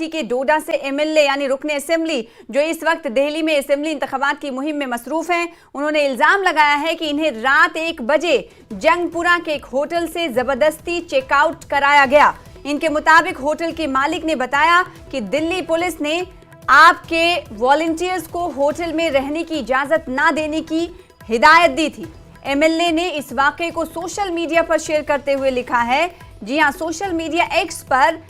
Party के डोडा से MLA यानी रुकने असेंबली जो इस वक्त दिल्ली में असेंबली इंतखाबात की मुहिम में मसरूफ हैं, उन्होंने इल्जाम लगाया है कि इन्हें रात 1 बजे जंगपुरा के एक होटल से जबरदस्ती चेकआउट कराया गया। इनके मुताबिक होटल के मालिक ने बताया कि दिल्ली पुलिस ने आपके वॉलंटियर्स को होटल में रहने की इजाजत ना देने की हिदायत दी थी। एमएलए ने इस वाकये को सोशल मीडिया पर शेयर करते हुए लिखा है, जी हां, सोशल मीडिया एक्स पर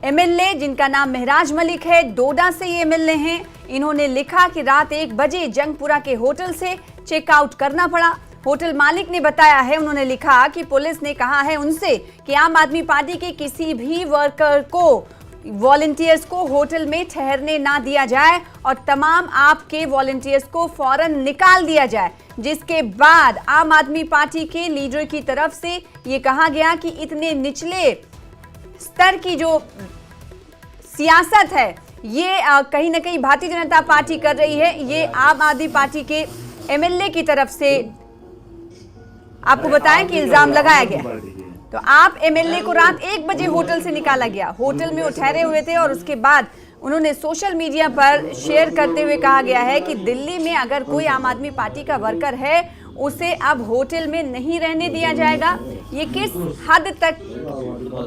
एमएलए जिनका नाम महराज मलिक है, डोडा से ये एमएलए हैं, इन्होंने लिखा कि रात 1 बजे जंगपुरा के होटल से चेकआउट करना पड़ा। होटल मालिक ने बताया है, उन्होंने लिखा कि पुलिस ने कहा है उनसे कि आम आदमी पार्टी के किसी भी वर्कर को, वॉलंटियर्स को होटल में ठहरने ना दिया जाए और तमाम आपके वॉलंटियर्स को फौरन निकाल दिया जाए। जिसके बाद आम आदमी पार्टी के लीडर की तरफ से ये कहा गया कि इतने निचले स्तर की जो सियासत है ये कहीं ना कहीं भारतीय जनता पार्टी कर रही है। ये आम आदमी पार्टी के एमएलए की तरफ से आपको बताएं कि इल्जाम लगाया गया। तो आप एमएलए को रात 1 बजे होटल से निकाला गया, होटल में वो ठहरे हुए थे और उसके बाद उन्होंने सोशल मीडिया पर शेयर करते हुए कहा गया है कि दिल्ली में अगर कोई आम आदमी पार्टी का वर्कर है उसे अब होटल में नहीं रहने दिया जाएगा। ये किस हद तक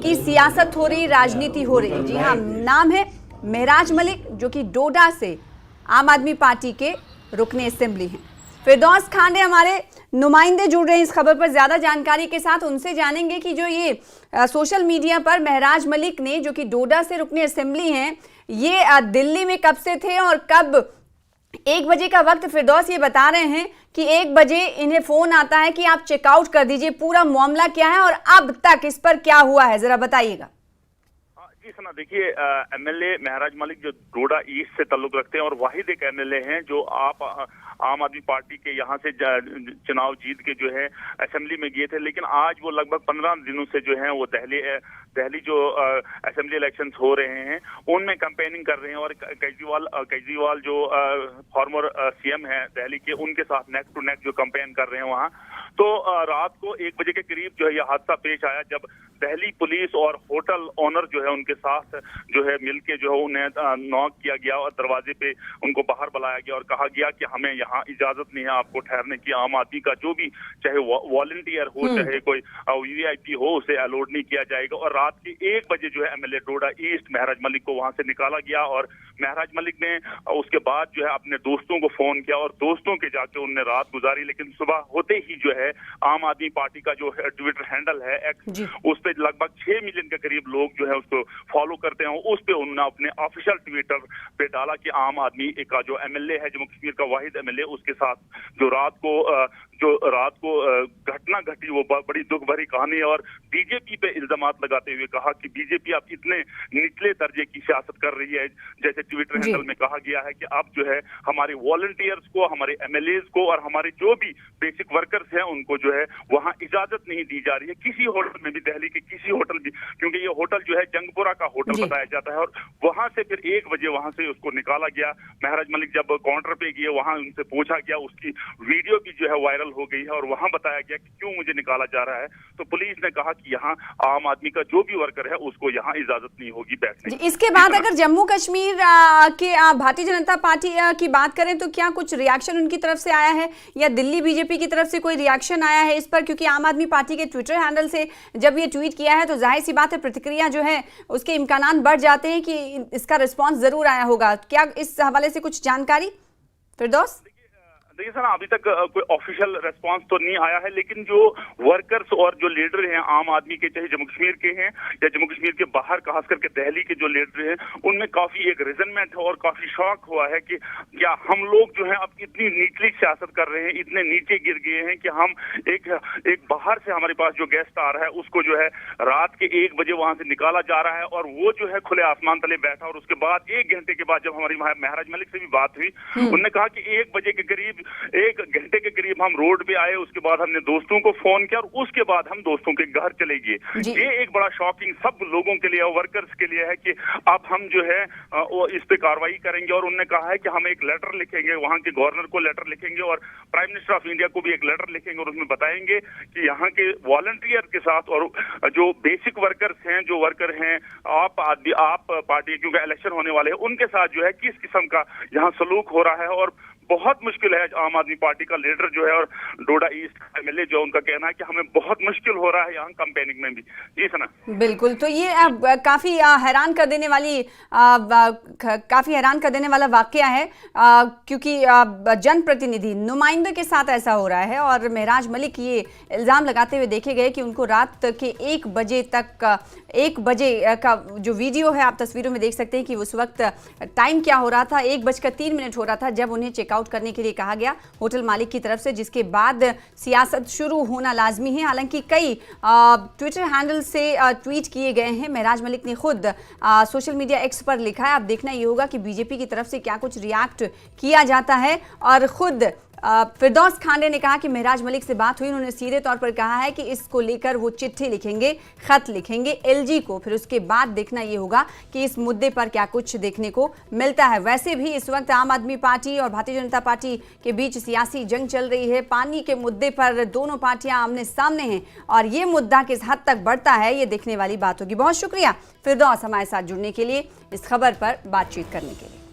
की सियासत हो रही, राजनीति हो रही है। जी हाँ, नाम है महराज मलिक जो कि डोडा से आम आदमी पार्टी के रुकने असेंबली हैं। फिरदौस खान हमारे नुमाइंदे जुड़ रहे हैं इस खबर पर ज्यादा जानकारी के साथ, उनसे जानेंगे कि जो ये सोशल मीडिया पर महराज मलिक ने जो कि डोडा से रुकने असेंबली हैं, ये दिल्ली में कब से थे और कब 1 बजे का वक्त फिरदौस ये बता रहे हैं कि 1 बजे इन्हें फोन आता है कि आप चेकआउट कर दीजिए, पूरा मामला क्या है और अब तक इस पर क्या हुआ है, जरा बताइएगा। जी सना, देखिए एमएलए महराज मलिक जो डोडा ईस्ट से ताल्लुक रखते हैं और वाहिद एक एमएलए हैं जो आम आदमी पार्टी के यहाँ से चुनाव जीत के जो है असेंबली में गए थे, लेकिन आज वो लगभग 15 दिनों से जो है वो दिल्ली जो असेंबली इलेक्शंस हो रहे हैं उनमें कैंपेनिंग कर रहे हैं और केजरीवाल जो फॉर्मर सीएम है दिल्ली के, उनके साथ नेक टू नेक जो कैंपेन कर रहे हैं वहाँ। तो रात को 1 बजे के करीब जो है यह हादसा पेश आया जब दिल्ली पुलिस और होटल ओनर जो है उनके साथ जो है मिलके जो है उन्हें नॉक किया गया और दरवाजे पे उनको बाहर बुलाया गया और कहा गया कि हमें यहाँ इजाजत नहीं है आपको ठहरने की। आम आदमी का जो भी चाहे वॉलंटियर हो चाहे कोई वीवीआईपी हो उसे अलाउड नहीं किया जाएगा। और रात के 1 बजे जो है एमएलए डोडा ईस्ट महराज मलिक को वहां से निकाला गया और महराज मलिक ने उसके बाद जो है अपने दोस्तों को फोन किया और दोस्तों के जाके उनने रात गुजारी। लेकिन सुबह होते ही जो है आम आदमी पार्टी का जो है ट्विटर हैंडल है एक्स, उस पे लगभग 6 मिलियन के करीब लोग जो है उसको फॉलो करते हैं। उस पे उन्होंने अपने ऑफिशियल ट्विटर पे डाला कि आम आदमी का जो एमएलए है जम्मू कश्मीर का वाहिद एमएलए, उसके साथ जो रात को घटना घटी वो बड़ी दुख भरी कहानी है। और बीजेपी पे इल्जामात लगाते हुए कहा कि बीजेपी अब इतने निचले दर्जे की सियासत कर रही है, जैसे ट्विटर हैंडल में कहा गया है कि अब जो है हमारे वॉलंटियर्स को, हमारे एमएलए को और हमारे जो भी बेसिक वर्कर्स हैं उनको जो है वहां इजाजत नहीं दी जा रही है किसी होटल में भी, दिल्ली के किसी होटल भी, क्योंकि ये होटल जो है जंगपुरा का होटल बताया जाता है। और वहां से फिर 1 बजे वहां से उसको निकाला गया। महराज मलिक जब काउंटर पे गए वहां उनसे पूछा गया, उसकी वीडियो भी जो है वायरल हो गई है और वहां बताया गया कि क्यों मुझे निकाला जा रहा है। तो पुलिस ने कहा कि यहाँ आम आदमी का जो भी वर्कर है उसको यहाँ इजाजत नहीं होगी बैठने की। इसके बाद अगर जम्मू कश्मीर के भारतीय जनता पार्टी की बात करें तो क्या कुछ रिएक्शन उनकी तरफ से आया है या दिल्ली बीजेपी की तरफ से कोई रिएक्शन आया है इस पर? क्योंकि आम आदमी पार्टी के ट्विटर हैंडल से जब ये ट्वीट किया है तो जाहिर सी बात है प्रतिक्रिया जो है उसके इम्कानात बढ़ जाते हैं कि इसका रिस्पांस जरूर आया होगा। क्या इस हवाले से कुछ जानकारी फिरदौस? देखिए सर, अभी तक कोई ऑफिशियल रेस्पॉन्स तो नहीं आया है, लेकिन जो वर्कर्स और जो लीडर हैं आम आदमी के, चाहे जम्मू कश्मीर के हैं या जम्मू कश्मीर के बाहर खास करके दिल्ली के जो लीडर हैं, उनमें काफी एक रिजनमेंट है और काफी शौक हुआ है कि क्या हम लोग जो है अब इतनी नीचली सियासत कर रहे हैं, इतने नीचे गिर गए हैं कि हम एक बाहर से हमारे पास जो गेस्ट आ रहा है उसको जो है रात के 1 बजे वहां से निकाला जा रहा है और वो जो है खुले आसमान तले बैठा। और उसके बाद 1 घंटे के बाद जब हमारी महराज मलिक से भी बात हुई, उन्होंने कहा कि 1 बजे के करीब 1 घंटे के करीब हम रोड पे आए, उसके बाद हमने दोस्तों को फोन किया और उसके बाद हम दोस्तों के घर चले गए। ये एक बड़ा शॉकिंग सब लोगों के लिए और वर्कर्स के लिए है कि अब हम जो है वो इस पे कार्रवाई करेंगे। और उन्होंने कहा है कि हम एक लेटर लिखेंगे, वहां के गवर्नर को लेटर लिखेंगे और प्राइम मिनिस्टर ऑफ इंडिया को भी एक लेटर लिखेंगे और उसमें बताएंगे कि यहाँ के वॉलंटियर के साथ और जो बेसिक वर्कर्स हैं, जो वर्कर हैं आप पार्टी, क्योंकि इलेक्शन होने वाले हैं, उनके साथ जो है किस किस्म का यहाँ सलूक हो रहा है। और बहुत मुश्किल है आम आदमी पार्टी का लीडर जो है और डोडा ईस्ट एमएलए जो, उनका कहना है कि हमें बहुत मुश्किल हो रहा है यहाँ कैंपेनिंग में भी। जी सना, बिल्कुल। तो ये काफी हैरान कर देने वाला वाकया है, क्योंकि जनप्रतिनिधि नुमाइंदे के साथ ऐसा हो रहा है और महराज मलिक ये इल्जाम लगाते हुए देखे गए कि उनको रात के 1 बजे का जो वीडियो है, आप तस्वीरों में देख सकते हैं कि उस वक्त टाइम क्या हो रहा था, 1:03 हो रहा था जब उन्हें चेकआउट करने के लिए कहा गया होटल मालिक की तरफ से, जिसके बाद सियासत शुरू होना लाजमी है। हालांकि कई ट्विटर हैंडल से ट्वीट किए गए हैं। महराज मलिक ने खुद सोशल मीडिया एक्स पर लिखा है। अब देखना ये होगा कि बीजेपी की तरफ से क्या कुछ रिएक्ट किया जाता है। और खुद फिरदौस खांडे ने कहा कि महराज मलिक से बात हुई, उन्होंने सीधे तौर पर कहा है कि इसको लेकर वो चिट्ठी लिखेंगे, खत लिखेंगे एलजी को, फिर उसके बाद देखना ये होगा कि इस मुद्दे पर क्या कुछ देखने को मिलता है। वैसे भी इस वक्त आम आदमी पार्टी और भारतीय जनता पार्टी के बीच सियासी जंग चल रही है। पानी के मुद्दे पर दोनों पार्टियां आमने सामने हैं और ये मुद्दा किस हद तक बढ़ता है ये देखने वाली बात होगी। बहुत शुक्रिया फिरदौस हमारे साथ जुड़ने के लिए, इस खबर पर बातचीत करने के लिए।